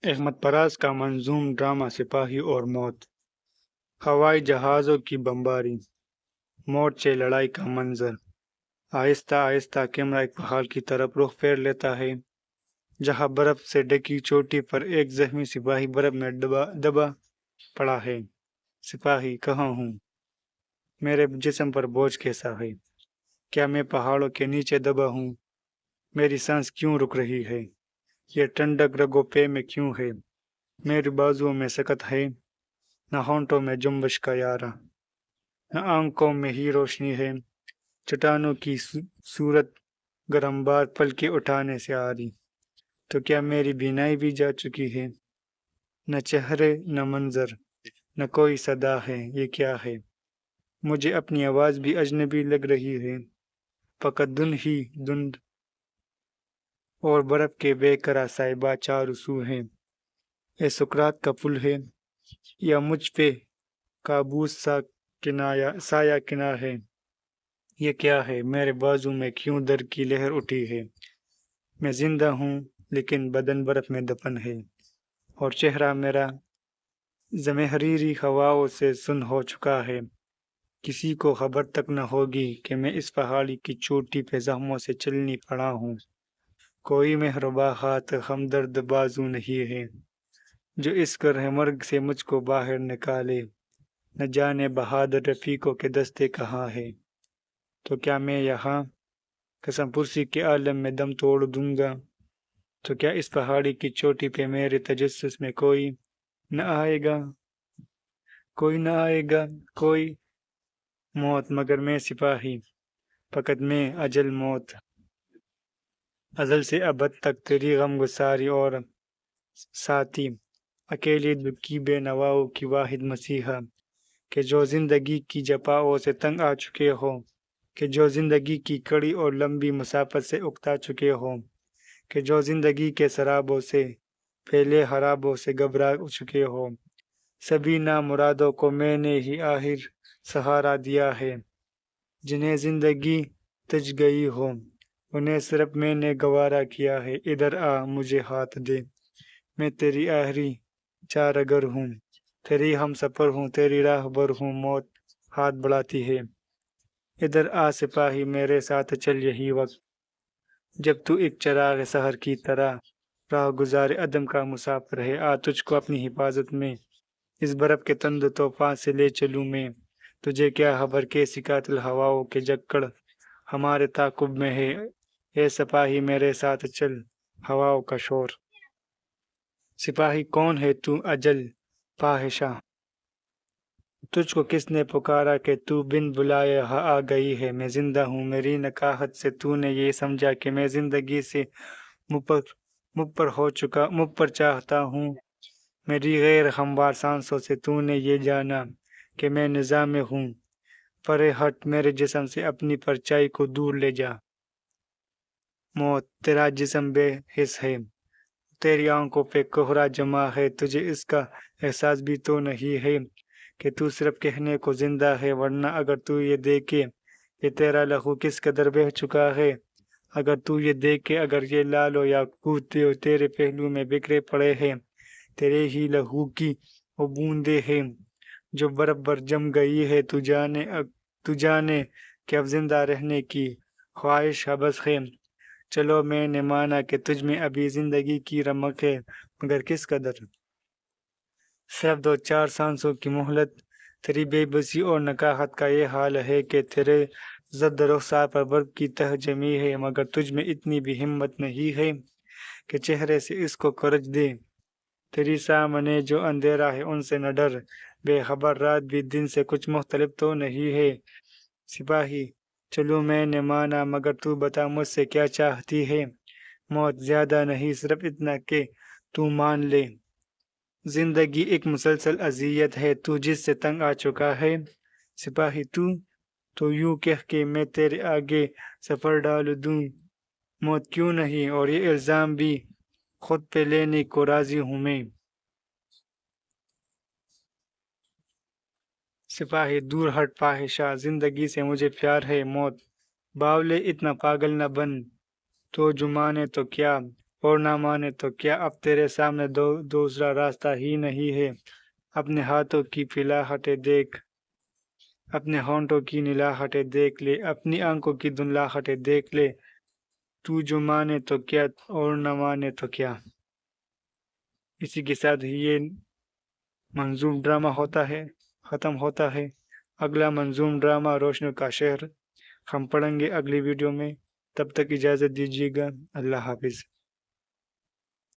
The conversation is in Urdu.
احمد پراز کا منظوم ڈرامہ سپاہی اور موت۔ ہوائی جہازوں کی بمباری، مورچے لڑائی کا منظر۔ آہستہ آہستہ کیمرہ ایک پہاڑ کی طرف رخ پھیر لیتا ہے جہاں برف سے ڈھکی چوٹی پر ایک زخمی سپاہی برف میں دبا پڑا ہے۔ سپاہی: کہاں ہوں؟ میرے جسم پر بوجھ کیسا ہے؟ کیا میں پہاڑوں کے نیچے دبا ہوں؟ میری سانس کیوں رک رہی ہے؟ یہ ٹھنڈک رگوں پے میں کیوں ہے؟ میری بازوؤں میں سکت ہے، نہ ہونٹوں میں جنبش کا یارہ، نہ آنکھوں میں ہی روشنی ہے۔ چٹانوں کی صورت گرم بار پل کے اٹھانے سے آ رہی، تو کیا میری بینائی بھی جا چکی ہے؟ نہ چہرے نہ منظر، نہ کوئی صدا ہے۔ یہ کیا ہے؟ مجھے اپنی آواز بھی اجنبی لگ رہی ہے۔ فقط دھند اور برف کے بے قرار صاحبہ چاروں سو ہیں۔ اے سکرات کا پل ہے یا مجھ پہ کابوس سا سایہ کنا ہے؟ یہ کیا ہے؟ میرے بازو میں کیوں درد کی لہر اٹھی ہے؟ میں زندہ ہوں لیکن بدن برف میں دفن ہے، اور چہرہ میرا زمہریری ہواؤں سے سن ہو چکا ہے۔ کسی کو خبر تک نہ ہوگی کہ میں اس پہاڑی کی چوٹی پہ زخموں سے چلنی پڑا ہوں۔ کوئی مہرباں ہاتھ ہمدرد بازو نہیں ہے جو اس کرہ مرگ سے مجھ کو باہر نکالے۔ نہ جانے بہادر رفیقوں کے دستے کہاں ہے؟ تو کیا میں یہاں قسم پرسی کے عالم میں دم توڑ دوں گا؟ تو کیا اس پہاڑی کی چوٹی پہ میرے تجسس میں کوئی نہ آئے گا؟ کوئی موت مگر میں سپاہی، فقط میں اجل موت، ازل سے ابد تک تیری غم گساری اور ساتھی، اکیلی دکھی بے نواؤں کی واحد مسیحا، کہ جو زندگی کی جفاؤں سے تنگ آ چکے ہو، کہ جو زندگی کی کڑی اور لمبی مسافت سے اکتا چکے ہو، کہ جو زندگی کے سرابوں سے پھیلے خرابوں سے گھبرا چکے ہو۔ سبھی نامرادوں کو میں نے ہی آخر سہارا دیا ہے، جنہیں زندگی تج گئی ہو انہیں صرف میں نے گوارا کیا ہے۔ ادھر آ، مجھے ہاتھ دے، میں تیری آخری چارگر ہوں، تیری ہم سفر ہوں، تیری راہ بر ہوں۔ موت ہاتھ بڑھاتی ہے: ادھر آ سپاہی، میرے ساتھ چل یہی وقت، جب تو ایک چراغ سحر کی طرح راہ گزار عدم کا مسافر ہے۔ آ، تجھ کو اپنی حفاظت میں اس برف کے تند طوفان سے لے چلوں میں۔ تجھے کیا خبر کیسی قاتل ہواؤں کے جکڑ ہمارے تعاقب میں ہے۔ اے سپاہی، میرے ساتھ چل، ہواؤں کا شور۔ سپاہی: کون ہے تو اجل فاحشہ؟ تجھ کو کس نے پکارا کہ تو بن بلائے یہاں آ گئی ہے؟ میں زندہ ہوں، میری نکاحت سے تو نے یہ سمجھا کہ میں زندگی سے مبر چاہتا ہوں۔ میری غیر ہموار سانسوں سے تو نے یہ جانا کہ میں نظام ہوں۔ پرے ہٹ میرے جسم سے، اپنی پرچائی کو دور لے جا۔ موت: تیرا جسم بے حس ہے، تیری آنکھوں پہ کوہرا جمع ہے، تجھے اس کا احساس بھی تو نہیں ہے کہ تو صرف کہنے کو زندہ ہے۔ ورنہ اگر تو یہ دیکھے کہ تیرا لہو کس قدر بہہ چکا ہے، اگر تو یہ دیکھے، اگر یہ لالو یا کوتے تیرے پہلو میں بکھرے پڑے ہیں، تیرے ہی لہو کی وہ بوندیں ہیں جو برف پر جم گئی ہے، تو جانے کہ اب زندہ رہنے کی خواہش حبس ہے۔ چلو، میں نے مانا کہ تجھ میں ابھی زندگی کی رمق ہے، مگر کس قدر؟ صرف 2-4 سانسوں کی مہلت۔ تیری بے بسی اور نکاحت کا یہ حال ہے کہ تیرے زرد رخسار پر برف کی تہ جمی ہے، مگر تجھ میں اتنی بھی ہمت نہیں ہے کہ چہرے سے اس کو کرچ دے۔ تیری سامنے جو اندھیرا ہے ان سے نہ ڈر، بے خبر رات بھی دن سے کچھ مختلف تو نہیں ہے۔ سپاہی: چلو، میں نے مانا، مگر تو بتا مجھ سے کیا چاہتی ہے؟ موت: زیادہ نہیں، صرف اتنا کہ تو مان لے زندگی ایک مسلسل اذیت ہے، تو جس سے تنگ آ چکا ہے۔ سپاہی: تو یوں کہہ کہ میں تیرے آگے سفر ڈال دوں؟ موت: کیوں نہیں، اور یہ الزام بھی خود پہ لینے کو راضی ہوں میں۔ سپاہی: دور ہٹ فاحشہ، زندگی سے مجھے پیار ہے۔ موت: باولے، اتنا پاگل نہ بن، تو جو مانے تو کیا، اور نہ مانے تو کیا اب تیرے سامنے دوسرا راستہ ہی نہیں ہے؟ اپنے ہاتھوں کی پھیلاہٹیں دیکھ، اپنے ہونٹوں کی نلاہٹیں دیکھ لے، اپنی آنکھوں کی دھندلاہٹیں دیکھ لے، تو جو مانے تو کیا اور نہ مانے تو کیا۔ اسی کے ساتھ ہی یہ منظوم ڈرامہ ختم ہوتا ہے۔ اگلا منظوم ڈرامہ روشنیوں کا شہر ہم پڑھیں گے اگلی ویڈیو میں۔ تب تک اجازت دیجیے گا۔ اللہ حافظ۔